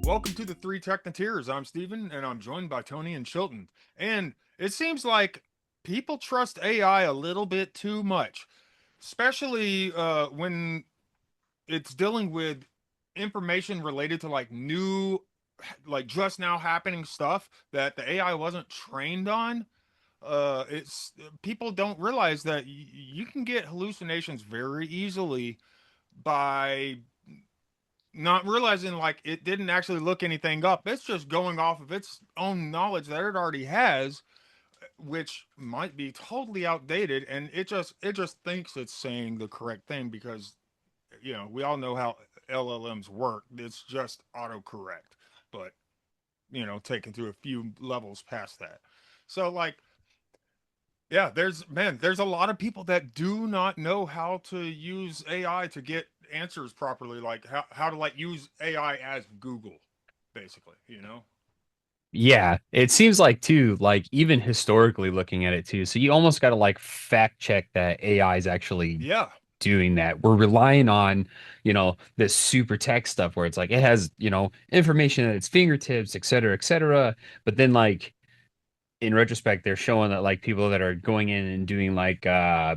Welcome to the Three Technoteers. I'm Steven, and I'm joined by Tony and Chilton. And it seems like people trust AI a little bit too much, especially when it's dealing with information related to like new, like just now happening stuff that the AI wasn't trained on. It's People don't realize that you can get hallucinations very easily by not realizing like it didn't actually look anything up. It's just going off of its own knowledge that it already has, which might be totally outdated, and it just thinks it's saying the correct thing because we all know how LLMs work. It's just autocorrect, but taken to a few levels past that. So like yeah, there's a lot of people that do not know how to use AI to get answers properly, like how to like use AI as Google, basically. Yeah, it seems like too, like even historically looking at it too. So you almost got to like fact check that AI is actually Yeah. doing that. We're relying on, this super tech stuff where it's like it has, information at its fingertips, et cetera, et cetera. But then like in retrospect, they're showing that like people that are going in and doing like uh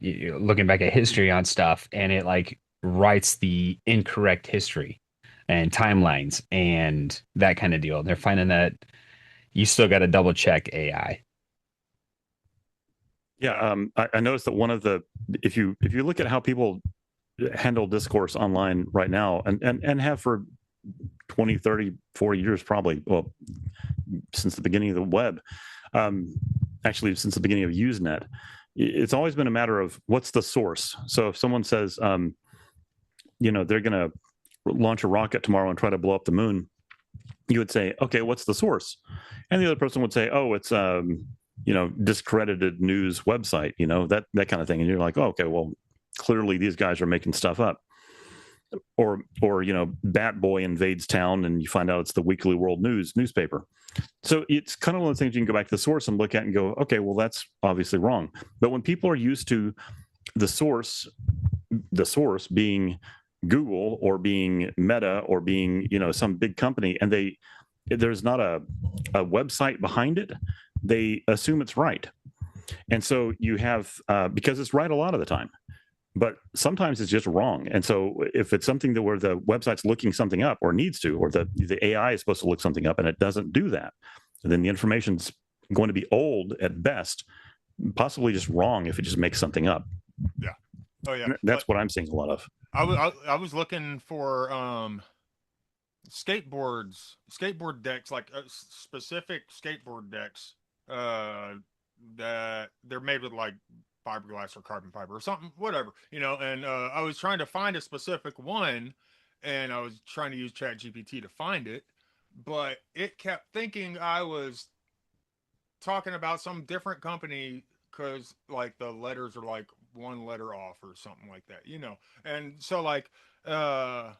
looking back at history on stuff and it like writes the incorrect history and timelines and that kind of deal. They're finding that you still got to double check AI. Yeah, Yeah. I noticed that one of the if you look at how people handle discourse online right now and have for 20, 30, 40 years probably, well, since the beginning of the web, um, actually since the beginning of Usenet, it's always been a matter of what's the source. So if someone says, they're going to launch a rocket tomorrow and try to blow up the moon, you would say, okay, what's the source? And the other person would say, oh, it's discredited news website, that kind of thing. And you're like, oh, okay, well, clearly these guys are making stuff up. Or Bat Boy invades town and you find out it's the Weekly World News newspaper. So it's kind of one of the things you can go back to the source and look at and go, okay, well, that's obviously wrong. But when people are used to the source being Google or being Meta or being some big company, and there's not a website behind it, they assume it's right, and so you have because it's right a lot of the time, but sometimes it's just wrong. And so if it's something that where the website's looking something up or needs to, or the AI is supposed to look something up and it doesn't do that, then the information's going to be old at best, possibly just wrong if it just makes something up. Yeah. Oh yeah. And that's what I'm seeing a lot of. I was looking for skateboard decks, like specific skateboard decks uh that they're made with like fiberglass or carbon fiber or something, whatever, and I was trying to find a specific one, and I was trying to use Chat GPT to find it, but it kept thinking I was talking about some different company because like the letters are like one letter off or something like that. And so like uh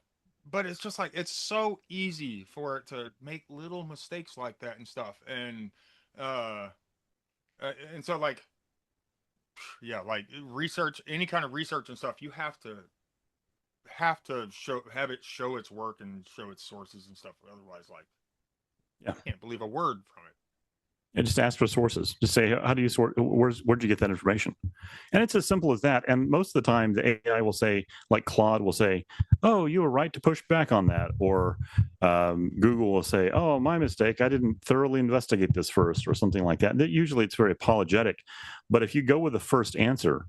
but it's just like it's so easy for it to make little mistakes like that and stuff. Uh and so like yeah, like research, any kind of research and stuff, you have to have it show its work and show its sources and stuff. Otherwise, like, Yeah. you can't believe a word from it. And just ask for sources. Just say, how do you sort? Where'd you get that information? And it's as simple as that. And most of the time, the AI will say, like Claude will say, "Oh, you were right to push back on that," or Google will say, "Oh, my mistake. I didn't thoroughly investigate this first," or something like that. Usually, it's very apologetic. But if you go with the first answer,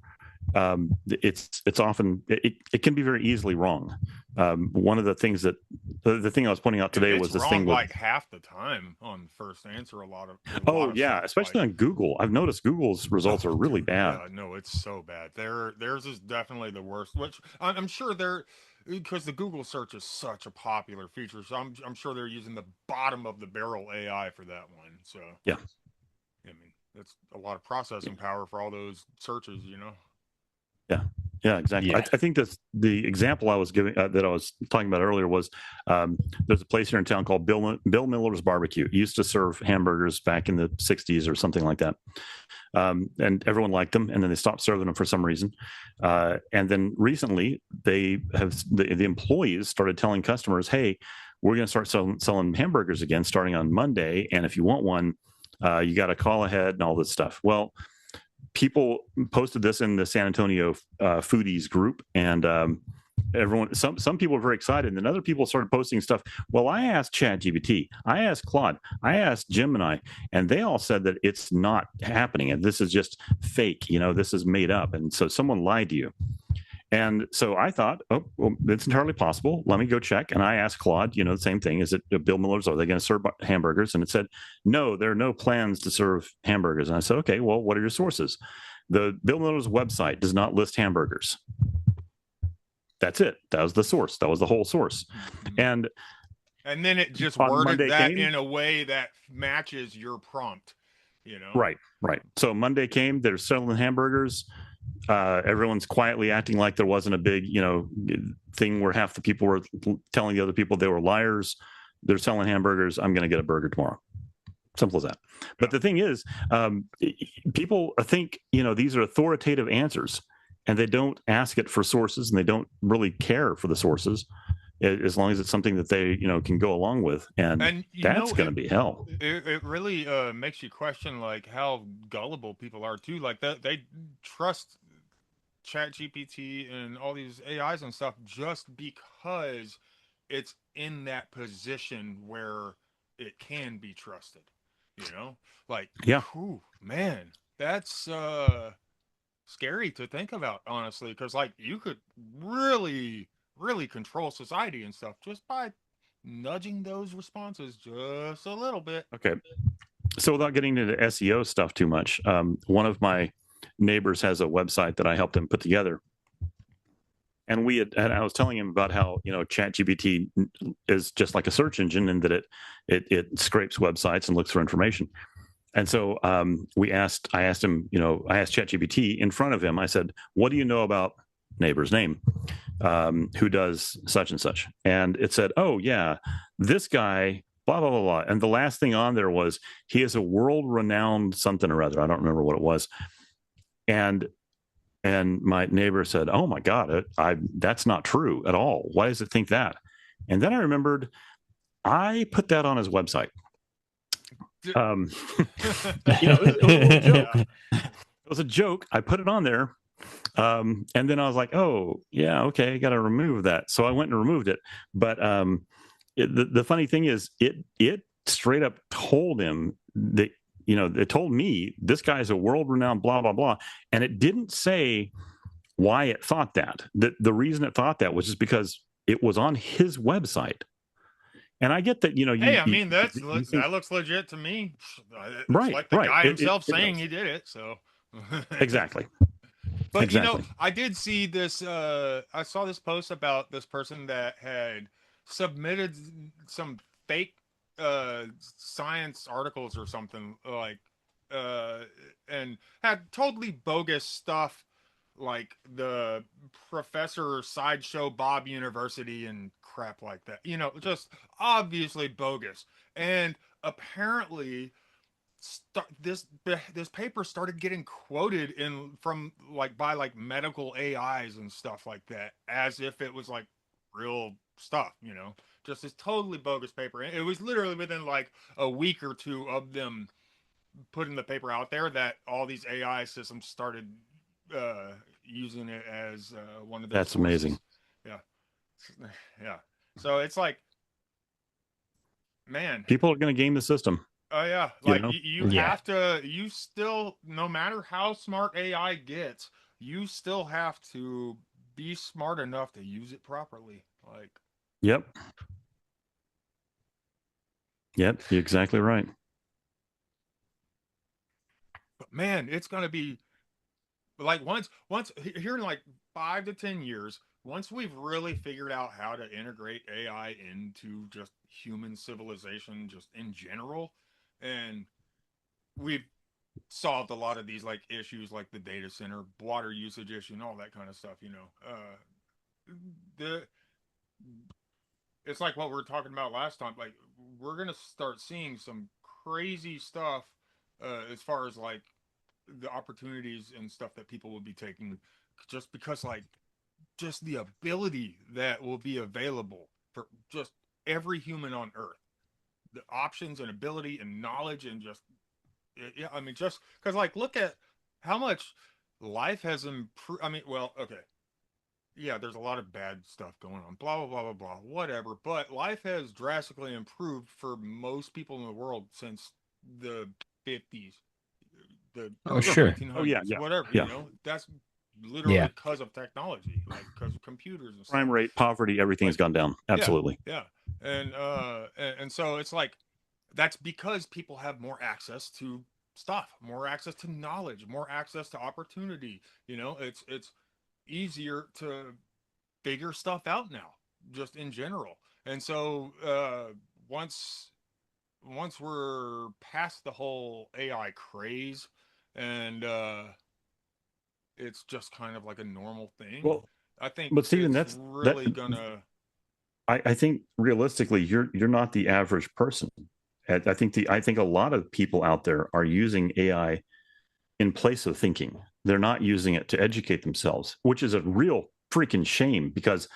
it's often it can be very easily wrong. One of the things that the thing I was pointing out today It's was this thing wrong with like half the time on first answer. A lot oh of yeah, stuff, especially like, on Google. I've noticed Google's results oh are really dude, bad. yeah, no, it's so bad. Theirs is definitely the worst. Which I'm sure they're, because the Google search is such a popular feature, so I'm sure they're using the bottom of the barrel AI for that one. So Yeah. I mean, that's a lot of processing power for all those searches. Yeah, yeah, exactly. Yeah. I think that's the example I was giving that I was talking about earlier was there's a place here in town called Bill Miller's Barbecue. It used to serve hamburgers back in the '60s or something like that, and everyone liked them. And then they stopped serving them for some reason. And then recently, they have the employees started telling customers, "Hey, we're going to start selling hamburgers again starting on Monday. And if you want one, you got to call ahead and all this stuff. Well, people posted this in the San Antonio foodies group, and everyone, some people were very excited, and then other people started posting stuff. Well, I asked ChatGPT, I asked Claude, I asked Gemini, and they all said that it's not happening, and this is just fake. This is made up, and so someone lied to you. And so I thought, oh, well, it's entirely possible. Let me go check. And I asked Claude, the same thing. Is it Bill Miller's? Are they going to serve hamburgers? And it said, no, there are no plans to serve hamburgers. And I said, okay, well, what are your sources? The Bill Miller's website does not list hamburgers. That's it. That was the source. That was the whole source. And then it just worded Monday that came, in a way that matches your prompt, Right. So Monday came, they're selling hamburgers. Everyone's quietly acting like there wasn't a big, thing where half the people were telling the other people they were liars. They're selling hamburgers. I'm going to get a burger tomorrow. Simple as that. But the thing is, people think, these are authoritative answers, and they don't ask it for sources, and they don't really care for the sources, as long as it's something that they, can go along with. And that's going to be hell. It really makes you question like how gullible people are too. Like they trust ChatGPT and all these AIs and stuff just because it's in that position where it can be trusted. Like, yeah, whew, man, that's scary to think about, honestly, because like you could really, really control society and stuff just by nudging those responses just a little bit. Okay. So without getting into SEO stuff too much, one of my neighbors has a website that I helped him put together. And I was telling him about how, ChatGPT is just like a search engine, and that it scrapes websites and looks for information. And so I asked him, I asked ChatGPT in front of him. I said, what do you know about neighbor's name, who does such and such? And it said, oh yeah, this guy, blah, blah, blah, blah. And the last thing on there was, he is a world-renowned something or other. I don't remember what it was. And my neighbor said, oh my God, that's not true at all. Why does it think that? And then I remembered, I put that on his website. It was a little joke. It was a joke. I put it on there. And then I was like, oh yeah, okay, I got to remove that. So I went and removed it. But the funny thing is, it straight up told him that, it told me this guy is a world-renowned blah, blah, blah. And it didn't say why it thought that. The reason it thought that was just because it was on his website. And I get that, hey, I mean, that looks legit to me. It's right, like the right. guy himself saying he did it. So exactly. But exactly. I did see this. I saw this post about this person that had submitted some fake science articles or something like, and had totally bogus stuff, like the professor sideshow Bob University and crap like that. Just obviously bogus. And apparently this paper started getting quoted from like by like medical AIs and stuff like that, as if it was like real stuff. Just this totally bogus paper. It was literally within like a week or two of them putting the paper out there that all these AI systems started using it as one of their That's sources. amazing. Yeah. So it's like, man, people are going to game the system. Oh yeah, like you have to. You still, no matter how smart AI gets, you still have to be smart enough to use it properly. Like, yep, you're exactly right. But man, it's gonna be like once here in like 5 to 10 years, once we've really figured out how to integrate AI into just human civilization, just in general, and we've solved a lot of these like issues like the data center water usage issue and all that kind of stuff. The It's like what we were talking about last time. Like, we're gonna start seeing some crazy stuff as far as like the opportunities and stuff that people will be taking, just because like just the ability that will be available for just every human on Earth. The options and ability and knowledge and just yeah, I mean, just because like look at how much life has improved. I mean, well, okay, yeah, there's a lot of bad stuff going on, blah blah blah blah blah, whatever. But life has drastically improved for most people in the world since the 50s, the Oh, early sure. Oh yeah, 1900s, yeah, whatever. yeah. That's literally Yeah. because of technology, like because of computers and Crime stuff. rate, poverty, everything has Like, gone down. yeah, Absolutely. yeah, and so it's like that's because people have more access to stuff, more access to knowledge, more access to opportunity. It's easier to figure stuff out now, just in general. And so once once we're past the whole AI craze, and it's just kind of like a normal thing, Well, I think but Stephen, it's that's that. really gonna. I think realistically, you're not the average person. I think a lot of people out there are using AI in place of thinking. They're not using it to educate themselves, which is a real freaking shame because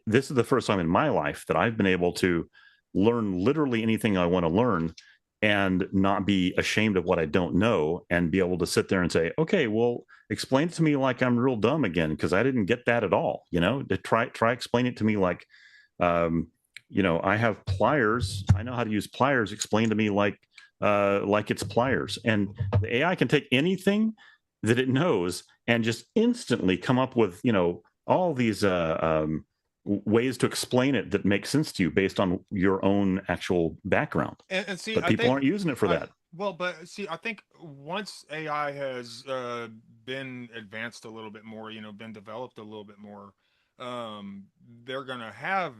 this is the first time in my life that I've been able to learn literally anything I want to learn and not be ashamed of what I don't know and be able to sit there and say, okay, well, explain it to me like I'm real dumb again because I didn't get that at all. To try explain it to me um, I have pliers. I know how to use pliers. Explain to me like it's pliers. And the AI can take anything that it knows and just instantly come up with all these ways to explain it that make sense to you based on your own actual background. And see, But I people think aren't using it for I that. well, but see, I think once AI has been advanced a little bit more, been developed a little bit more, they're gonna have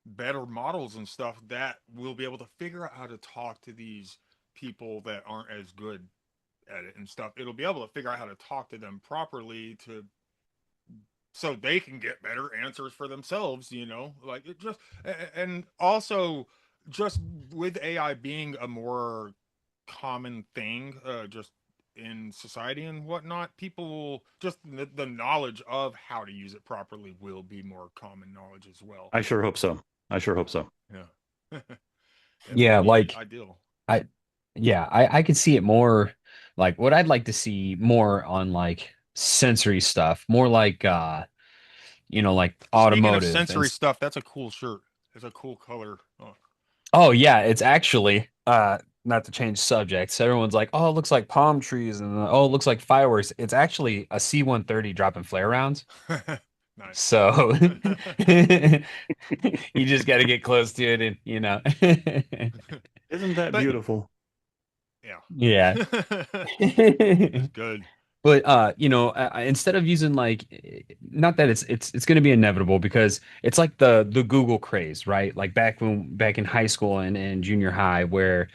better models and stuff that will be able to figure out how to talk to these people that aren't as good at it and stuff. It'll be able to figure out how to talk to them properly to so they can get better answers for themselves, like it just and also just with AI being a more common thing, just in society and whatnot, people just the knowledge of how to use it properly will be more common knowledge as well. I sure hope so. I sure hope so. Yeah. It would Yeah, be like ideal. I yeah, I could see it more like what I'd like to see more on like sensory stuff, more like like Speaking of automotive sensory stuff, that's a cool shirt. It's a cool color. Oh. oh yeah, it's actually not to change subjects. Everyone's like, "Oh, it looks like palm trees," and "Oh, it looks like fireworks." It's actually a C-130 dropping flare rounds. Nice. So you just got to get close to it and Isn't that But beautiful? yeah. Yeah. It's good. But instead of using like not that it's going to be inevitable because it's like the Google craze, right? Like back in high school and junior high where,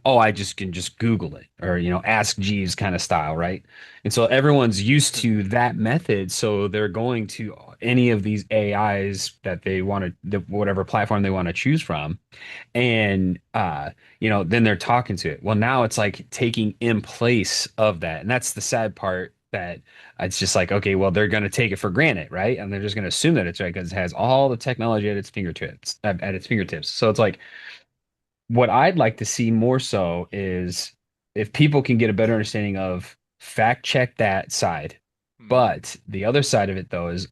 oh, I just can just Google it or ask Jeeves kind of style, right? And so everyone's used to that method, so they're going to any of these AIs that they want to whatever platform they want to choose from and then they're talking to it. Well, now it's like taking in place of that, and that's the sad part. That it's just like, okay, well, they're going to take it for granted, right? And they're just going to assume that it's right because it has all the technology at its fingertips. At its fingertips. So it's like what I'd like to see more so is if people can get a better understanding of fact check that side. Hmm. But the other side of it though is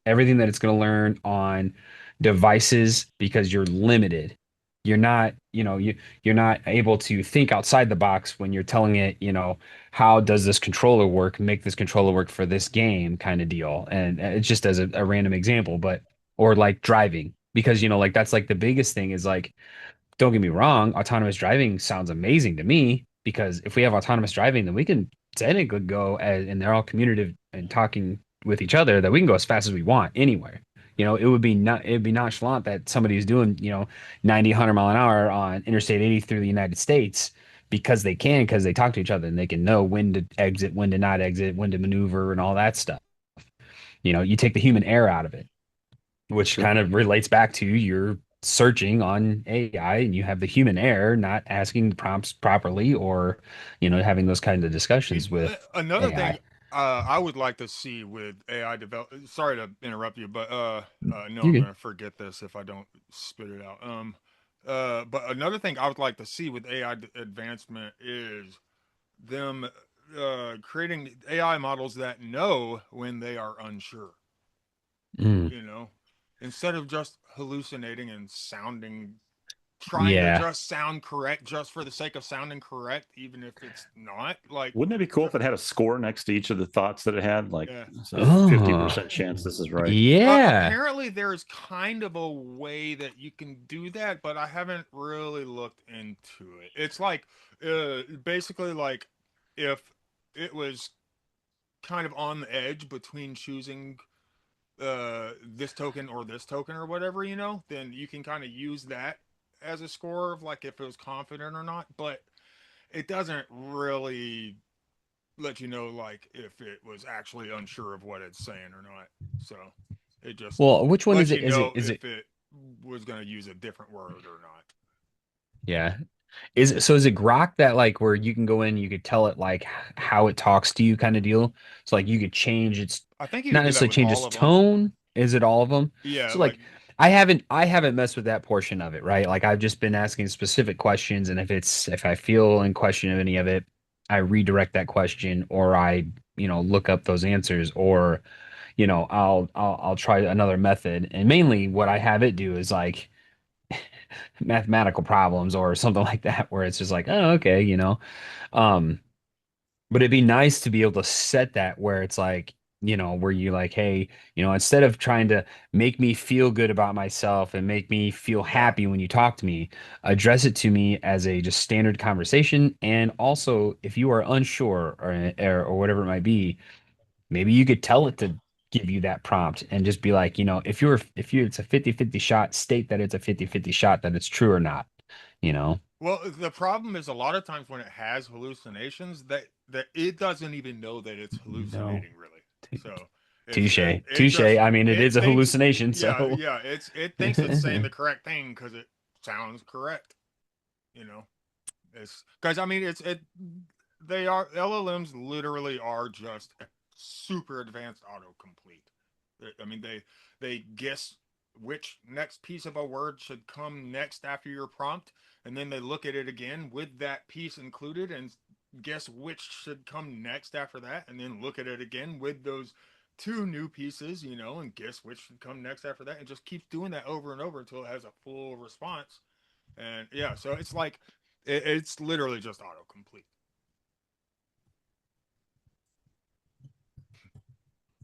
everything that it's going to learn on devices because you're limited. You're not, you're not able to think outside the box when you're telling it, how does this controller work, make this controller work for this game kind of deal. And it's just as a random example, but or like driving because like that's like the biggest thing is like don't get me wrong, autonomous driving sounds amazing to me because if we have autonomous driving, then we can technically go and they're all communicative and talking with each other that we can go as fast as we want anywhere. It would be not it'd be nonchalant that somebody's doing, 90, 100 mile an hour on Interstate 80 through the United States because they talk to each other and they can know when to exit, when to not exit, when to maneuver and all that stuff. You take the human error out of it which Sure. kind of relates back to your searching on AI and you have the human error not asking the prompts properly or having those kinds of See, discussions with another thing AI. I would like to see with AI develop. Sorry to interrupt you, but no, You're I'm good. gonna forget this if I don't spit it out. But another thing I would like to see with AI advancement is them creating AI models that know when they are unsure. Mm, You know, instead of just hallucinating and sounding, trying to yeah. just sound correct just for the sake of sounding correct, even if it's not. Like, Wouldn't it be cool if it had a score next to each of the thoughts that it had? Like, yeah. so It, 50% chance this is right. Yeah. apparently there's kind of a way that you can do that, but I haven't really looked into it. It's like basically like if it was kind of on the edge between choosing this token or whatever, then you can kind of use that as a score of like if it was confident or not, but it doesn't really let you know like if it was actually unsure of what it's saying or not. So it just Well, which one is lets it? you Is it know is it if it was going to use a different word or not. yeah. Is it Grok that like where you can go in, you could tell it like how it talks to you kind of deal? So like you could change its I think you not can do that necessarily with change all its of them. tone. Is it all of them? Yeah, So like like I haven't messed with that portion of it, right? Like I've just been asking specific questions, and if I feel in question of any of it, I redirect that question, or I look up those answers, or I'll try another method. And mainly what I have it do is like mathematical problems or something like that, where it's just like, oh, okay, Um, but it'd be nice to be able to set that where it's like, where you like, hey, instead of trying to make me feel good about myself and make me feel yeah. happy when you talk to me, address it to me as a just standard conversation. And also, if you are unsure or whatever it might be, maybe you could tell it to give you that prompt and just be like, if you it's a 50-50 shot, state that it's a 50-50 shot that it's true or not, you know? Well, the problem is a lot of times when it has hallucinations that it doesn't even know that it's No. hallucinating really. So it's Touche. it Touche. just I mean, it it is a thinks hallucination, yeah, so yeah, it thinks it's saying the correct thing because it sounds correct, you know. It's because I mean it they are LLMs literally are just super advanced autocomplete. I mean they guess which next piece of a word should come next after your prompt, and then they look at it again with that piece included and guess which should come next after that, and then look at it again with those two new pieces, and guess which should come next after that, and just keeps doing that over and over until it has a full response. And yeah, so it's like it's literally just autocomplete.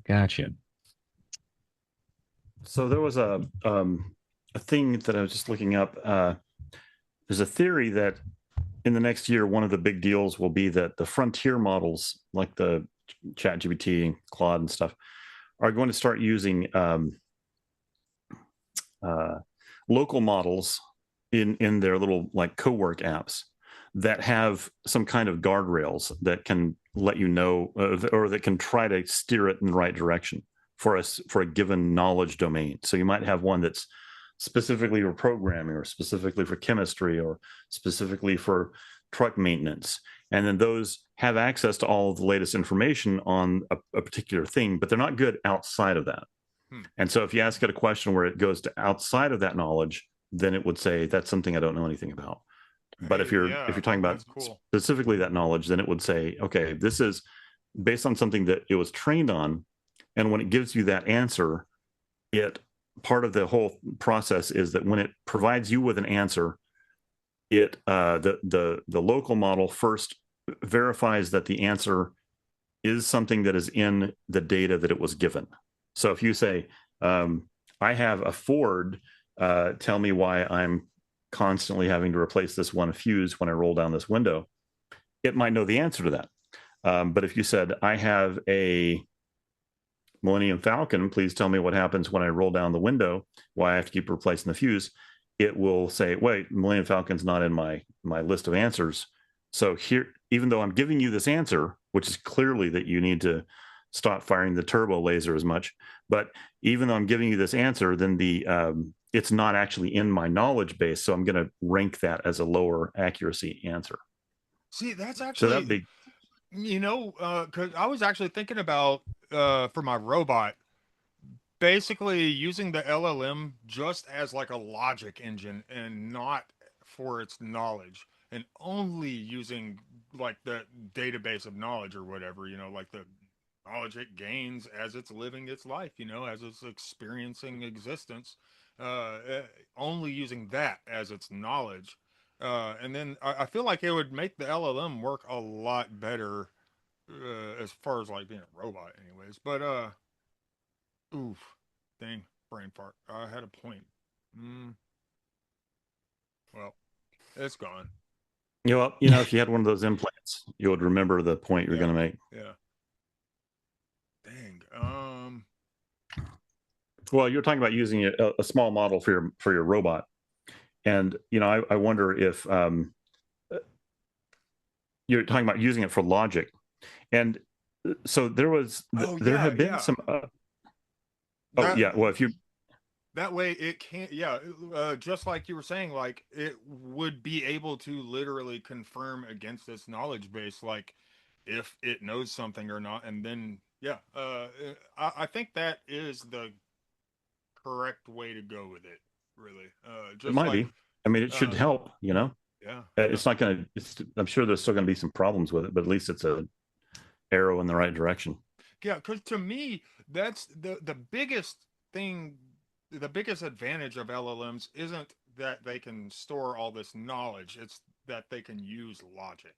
gotcha. So there was a thing that I was just looking up. There's a theory that in the next year, one of the big deals will be that the frontier models, like the Chat GPT, Claude, and stuff, are going to start using uh, local models in their little like co-work apps that have some kind of guardrails that can let you know or that can try to steer it in the right direction for us for a given knowledge domain. So you might have one that's specifically for programming or specifically for chemistry or specifically for truck maintenance, and then those have access to all of the latest information on a particular thing, but they're not good outside of that. Hmm. And so if you ask it a question where it goes to outside of that knowledge, then it would say that's something I don't know anything about. But Hey, if yeah, you're talking about that's cool. specifically that knowledge, then it would say, okay, this is based on something that it was trained on. And when it gives you that answer, it part of the whole process is that when it provides you with an answer, it the local model first verifies that the answer is something that is in the data that it was given. So if you say, I have a Ford, tell me why I'm constantly having to replace this one fuse when I roll down this window, it might know the answer to that. But if you said, I have a Millennium Falcon, please tell me what happens when I roll down the window, why I have to keep replacing the fuse, it will say, wait, Millennium Falcon's not in my list of answers. So here, even though I'm giving you this answer, which is clearly that you need to stop firing the turbo laser as much, but even though I'm giving you this answer, then it's not actually in my knowledge base, so I'm going to rank that as a lower accuracy answer. See, that's So that'd actually be Because I was actually thinking about for my robot, basically using the LLM just as like a logic engine and not for its knowledge, and only using like the database of knowledge or whatever, like the knowledge it gains as it's living its life, as it's experiencing existence, only using that as its knowledge. And then I feel like it would make the LLM work a lot better as far as like being a robot, anyways. But oof, dang, brain fart. I had a point. Mm, well, it's gone. If you had one of those implants, you would remember the point you're Yeah, going to make. yeah. Dang. Well, you're talking about using a small model for your robot, and I wonder if you're talking about using it for logic, and so Oh there yeah, have been yeah. some. Oh That yeah, well if you that way it can't. Yeah, just like you were saying, like it would be able to literally confirm against its knowledge base, like if it knows something or not, and then yeah. I think that is the correct way to go with it. Really. It Just might like be. I mean, it should uh, help. yeah, yeah. It's not going to. I'm sure there's still going to be some problems with it, but at least it's a arrow in the right direction. Yeah, because to me, that's the biggest thing, the biggest advantage of LLMs isn't that they can store all this knowledge, it's that they can use logic,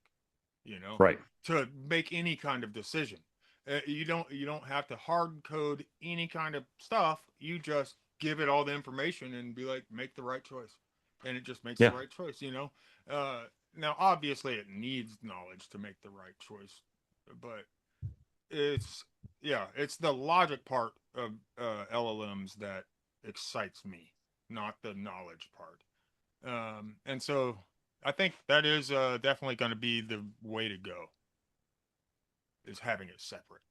you know, Right. to make any kind of decision. You don't have to hard code any kind of stuff. You just give it all the information and be like, make the right choice, and it just makes the Yeah. right choice. Uh, Now, obviously, it needs knowledge to make the right choice, but it's it's the logic part of LLMs that excites me, not the knowledge part. And so I think that is definitely going to be the way to go, is having it separate.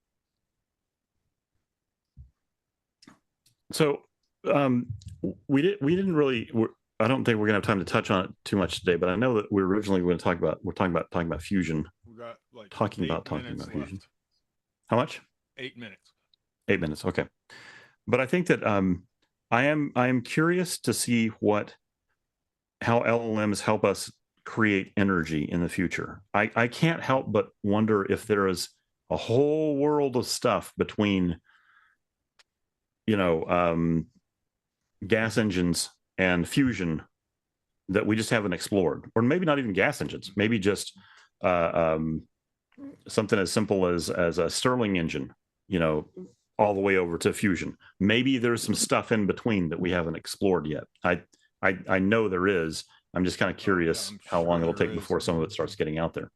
So um, we didn't really. I don't think we're going to have time to touch on it too much today, but I know that we're originally going to talking about fusion, We got like talking eight about talking minutes about fusion. left. How much? 8 minutes. 8 minutes. Okay. But I think that I am curious to see what how LLMs help us create energy in the future. I can't help but wonder if there is a whole world of stuff between you know gas engines and fusion that we just haven't explored, or maybe not even gas engines, maybe just uh, um, something as simple as a Stirling engine, you know, all the way over to fusion. Maybe there's some stuff in between that we haven't explored yet. I know there is. I'm just kind of Oh yeah, curious I'm how long sure it'll there take is. before some of it starts getting out there.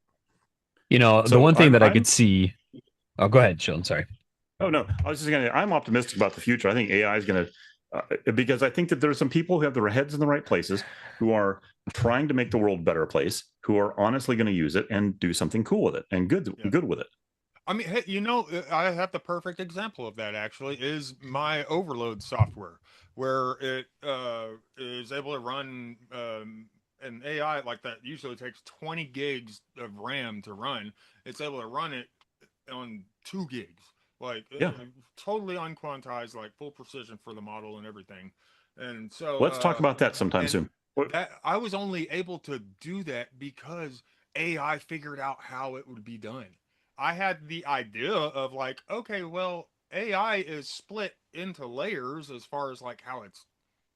The So one thing I'm that I could I'm see. Oh, go ahead, Sheldon. Sorry. oh no, I was just gonna. I'm optimistic about the future. I think AI is gonna because I think that there's some people who have their heads in the right places who are trying to make the world a better place, who are honestly going to use it and do something cool with it and Yeah. good with it. I mean, hey, I have the perfect example of that actually is my overload software, where it is able to run an AI like that usually takes 20 gigs of RAM to run. It's able to run it on 2 gigs, like Yeah. totally unquantized, like full precision for the model and everything. And so, Let's talk about that sometime and soon. What? that I was only able to do that because AI figured out how it would be done. I had the idea of like, okay, well, AI is split into layers as far as like how it's,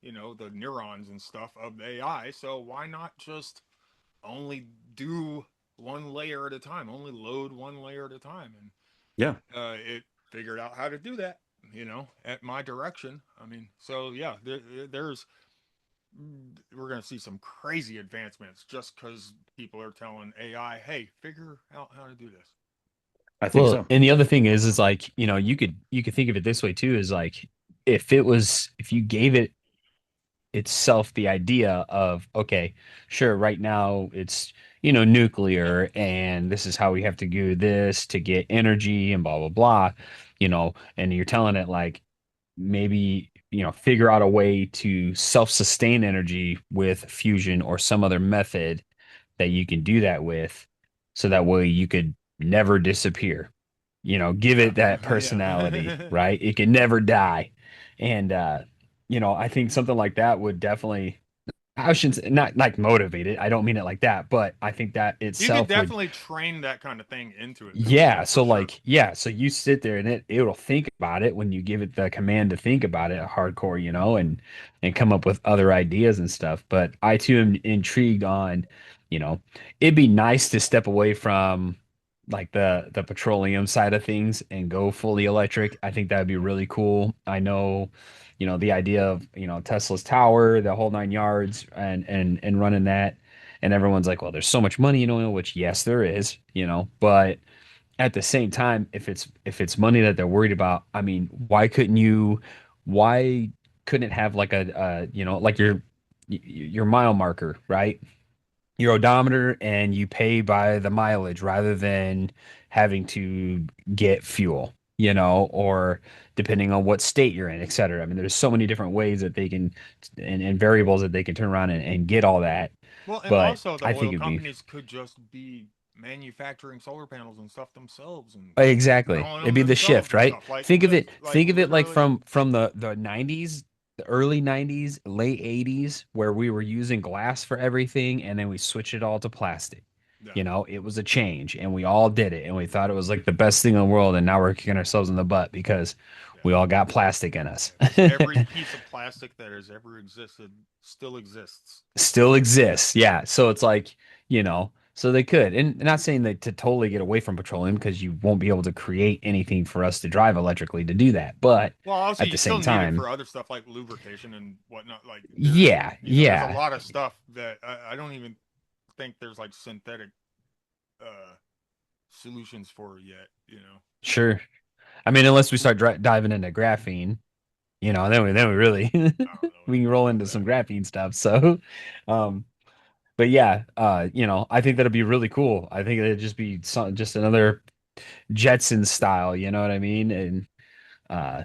the neurons and stuff of the AI. So why not just only do one layer at a time, only load one layer at a time? And Yeah. it figured out how to do that, at my direction. I mean, so yeah, there's we're going to see some crazy advancements just because people are telling AI, hey, figure out how to do this. I think Well, so. and the other thing is like, you could think of it this way too, is like if you gave it itself the idea of, okay, sure, right now it's, nuclear and this is how we have to do this to get energy and blah blah blah, and you're telling it like maybe, figure out a way to self-sustain energy with fusion or some other method that you can do that with, so that way you could never disappear. Give it that personality, Yeah. right? It can never die. And I think something like that would definitely, I shouldn't say, not like motivate it. I don't mean it like that, but I think that You could itself would. definitely train that kind of thing into it, though. Yeah, Yeah, for so sure. like, yeah, so you sit there and it'll think about it when you give it the command to think about it hardcore, and come up with other ideas and stuff. But I too am intrigued on, you know, it'd be nice to step away from like the petroleum side of things and go fully electric. I think that'd be really cool. I know, the idea of, Tesla's tower, the whole 9 yards and running that. And everyone's like, well, there's so much money in oil, which yes, there is, but at the same time, if it's money that they're worried about, I mean, why couldn't it have like like your mile marker, right? Your odometer, and you pay by the mileage rather than having to get fuel, or depending on what state you're in, et cetera. I mean, there's so many different ways that they can and variables that they can turn around and get all that. Well, and But also the I think oil it'd be companies could just be manufacturing solar panels and stuff themselves and exactly. selling It'd them be the shift, themselves and right? stuff. Like Think of that's it. like Think of it like literally. from the 90s, the early 90s, late 80s, where we were using glass for everything, and then we switched it all to plastic. Yeah, It was a change, and we all did it, and we thought it was like the best thing in the world, and now we're kicking ourselves in the butt because yeah, we all got plastic in us. because every piece of plastic that has ever existed still exists. Still exists. Yeah. So it's like, so they could. And not saying that to totally get away from petroleum because you won't be able to create anything for us to drive electrically to do that. But Well, also at you the still same need it time, for other stuff like lubrication and whatnot. Like there's, yeah, there's a yeah, lot of stuff that I don't even think there's like synthetic uh solutions for yet. sure. I mean, unless we start diving into graphene, then we really I don't know we can anything roll about into some that. graphene stuff. So, um, but yeah, I think that'd be really cool. I think it'd just be just another Jetson style, you know what I mean? And uh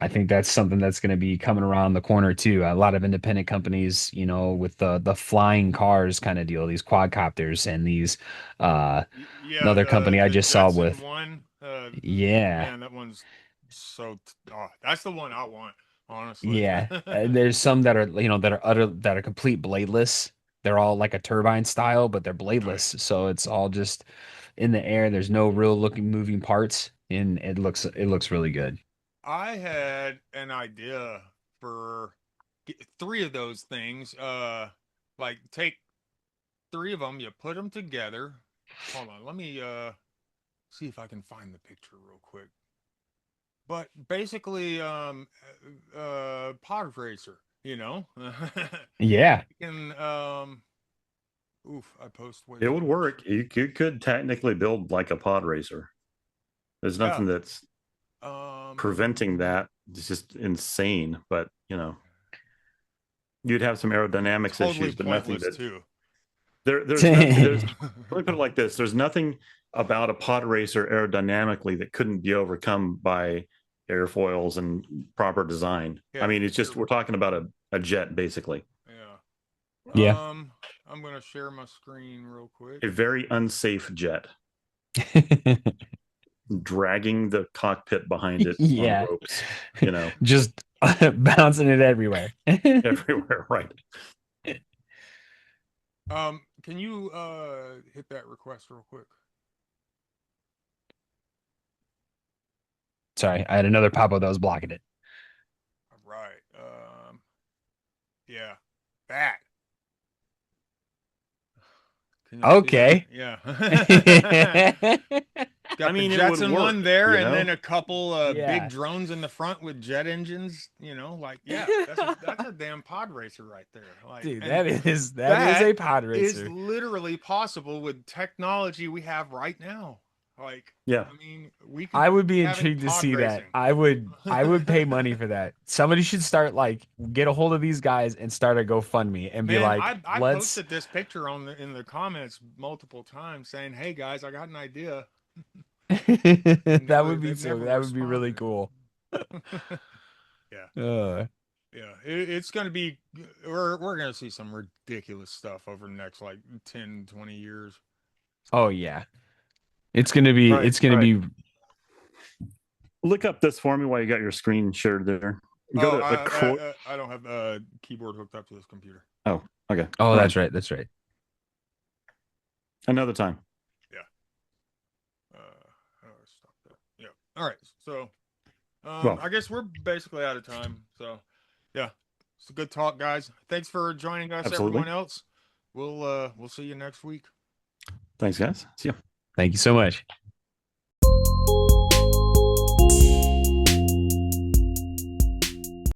I think that's something that's going to be coming around the corner too. A lot of independent companies, with the flying cars kind of deal, these quadcopters and these Yeah, another company I the just saw Jetson with. one, Yeah. man, that one's that's the one I want, honestly. Yeah. There's some that are, that are complete bladeless. They're all like a turbine style, but they're bladeless. Nice. So it's all just in the air. There's no real looking moving parts and it looks really good. I had an idea for three of those things. Like take three of them, you put them together. Hold on, let me see if I can find the picture real quick. But basically, pod racer, you know. Yeah. You can oof, I post way It too would much. work. You could technically build like a pod racer. There's Yeah. nothing that's Um preventing that. It's just insane. But you'd have some aerodynamics Totally issues, but nothing pointless that too. there's nothing there's let me put it like this. There's nothing about a pod racer aerodynamically that couldn't be overcome by airfoils and proper design. I Yeah, mean, it's here. just we're talking about a jet basically. Yeah. Yeah. I'm gonna share my screen real quick. A very unsafe jet, dragging the cockpit behind it on Yeah. ropes, Just bouncing it everywhere. everywhere, right? Can you hit that request real quick? Sorry, I had another pop-up that was blocking it. All right. Yeah. That. Can y'all see that? Okay. Yeah. I Got the mean, it would Jetson one work, there, and then a couple big Yeah. drones in the front with jet engines. Like yeah, that's a damn pod racer right there. Like, Dude, and that is that a pod is racer. literally possible with technology we have right now. Like, Yeah. I mean, we could I would be be having intrigued to pod see that. racing. I would pay money for that. Somebody should start like get a hold of these guys and start a GoFundMe and be Man, like, I let's posted this picture in the comments multiple times saying, "Hey guys, I got an idea." that would be They've so never that would be really responded. cool. Yeah, Uh, yeah. It's gonna be we're gonna see some ridiculous stuff over the next like 10, 20 years. oh yeah. It's gonna be. Right, It's gonna right. be. Look up this for me while you got your screen shared there. Go Oh, to a quote. I don't have a keyboard hooked up to this computer. Oh, okay. Oh, All that's right. right. That's right. Another time. Yeah. Stop that. Yeah. All right. So, Well, I guess we're basically out of time. So, yeah, it's a good talk, guys. Thanks for joining us, absolutely. everyone else. We'll see you next week. Thanks, guys. See ya. Thank you so much.